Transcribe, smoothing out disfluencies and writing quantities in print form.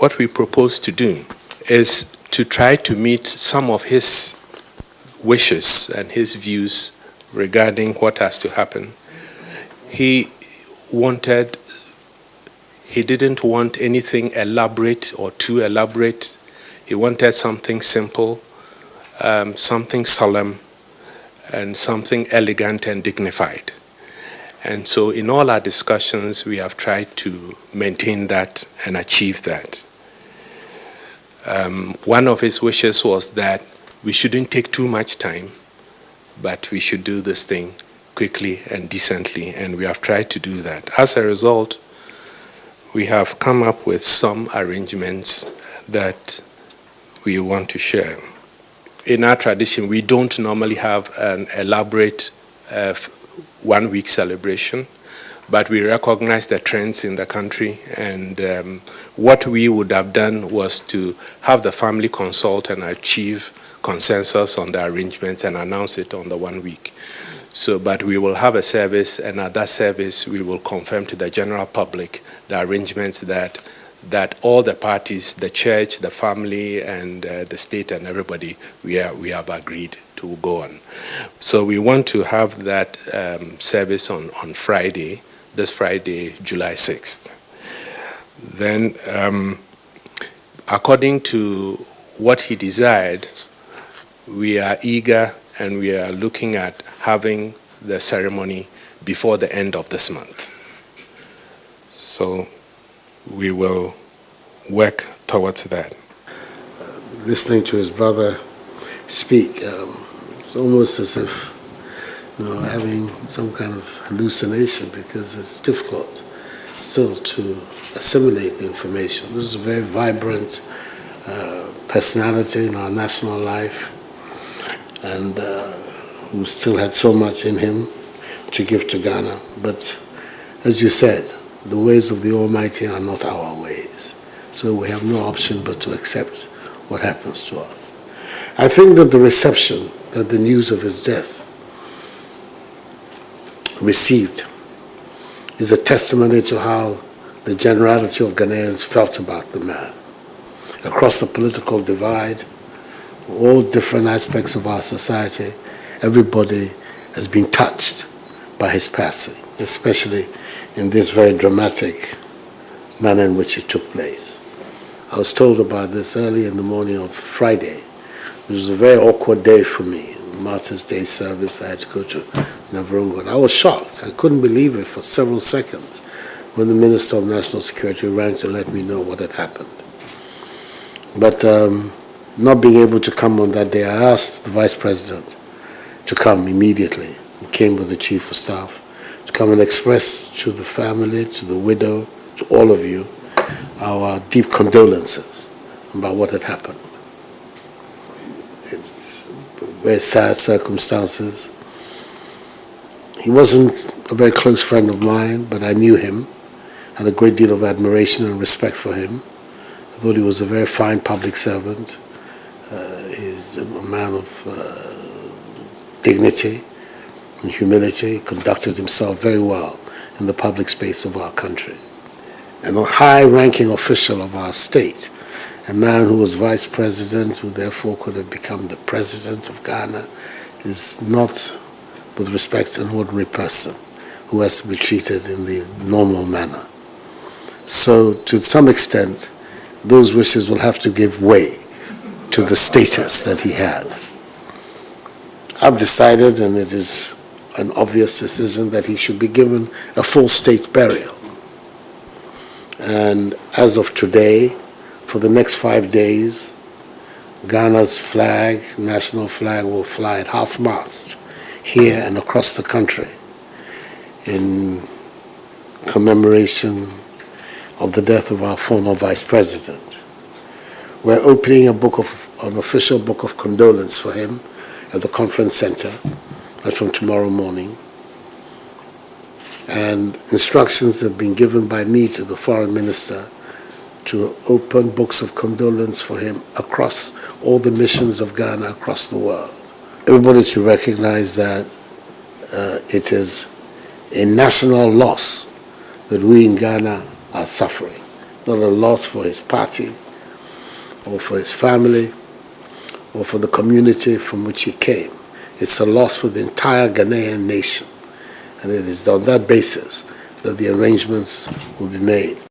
what we propose to do is to try to meet some of his wishes and his views regarding what has to happen. He didn't want anything elaborate or too elaborate. He wanted something simple, something solemn, and something elegant and dignified. And so in all our discussions, we have tried to maintain that and achieve that. One of his wishes was that we shouldn't take too much time, but we should do this thing quickly and decently, and we have tried to do that. As a result, we have come up with some arrangements that we want to share. In our tradition, we don't normally have an elaborate 1 week celebration, but we recognize the trends in the country, and what we would have done was to have the family consult and achieve consensus on the arrangements and announce it on the 1 week. So, but we will have a service, and at that service we will confirm to the general public the arrangements that all the parties, the church, the family, and the state and everybody, we have agreed to go on. So we want to have that service on Friday, this Friday, July 6th. Then, according to what he desired, we are eager and we are looking at having the ceremony before the end of this month. So we will work towards that. Listening to his brother speak, it's almost as if having some kind of hallucination, because it's difficult still to assimilate the information. This is a very vibrant personality in our national life, and who still had so much in him to give to Ghana. But as you said, the ways of the Almighty are not our ways. So we have no option but to accept what happens to us. I think that the reception that the news of his death received is a testimony to how the generality of Ghanaians felt about the man. Across the political divide, all different aspects of our society, everybody has been touched by his passing, especially in this very dramatic manner in which it took place. I was told about this early in the morning of Friday, which was a very awkward day for me. Martyrs' Day service, I had to go to Navarungo. And I was shocked. I couldn't believe it for several seconds when the Minister of National Security rang to let me know what had happened. But not being able to come on that day, I asked the Vice President to come immediately. He came with the Chief of Staff to come and express to the family, to the widow, to all of you, our deep condolences about what had happened. It's very sad circumstances. He wasn't a very close friend of mine, but I knew him, had a great deal of admiration and respect for him. I thought he was a very fine public servant. He's a man of dignity and humility, conducted himself very well in the public space of our country. And a high-ranking official of our state, a man who was vice president, who therefore could have become the president of Ghana, is not, with respect, an ordinary person who has to be treated in the normal manner. So, to some extent, those wishes will have to give way to the status that he had. I've decided, and it is an obvious decision, that he should be given a full state burial. And as of today, for the next 5 days, Ghana's flag, national flag, will fly at half-mast here and across the country in commemoration of the death of our former vice president. We're opening an official book of condolence for him at the conference center. That's from tomorrow morning. And instructions have been given by me to the foreign minister to open books of condolence for him across all the missions of Ghana across the world. Everybody should recognize that it is a national loss that we in Ghana are suffering. not a loss for his party or for his family or for the community from which he came. It's a loss for the entire Ghanaian nation. And it is on that basis that the arrangements will be made.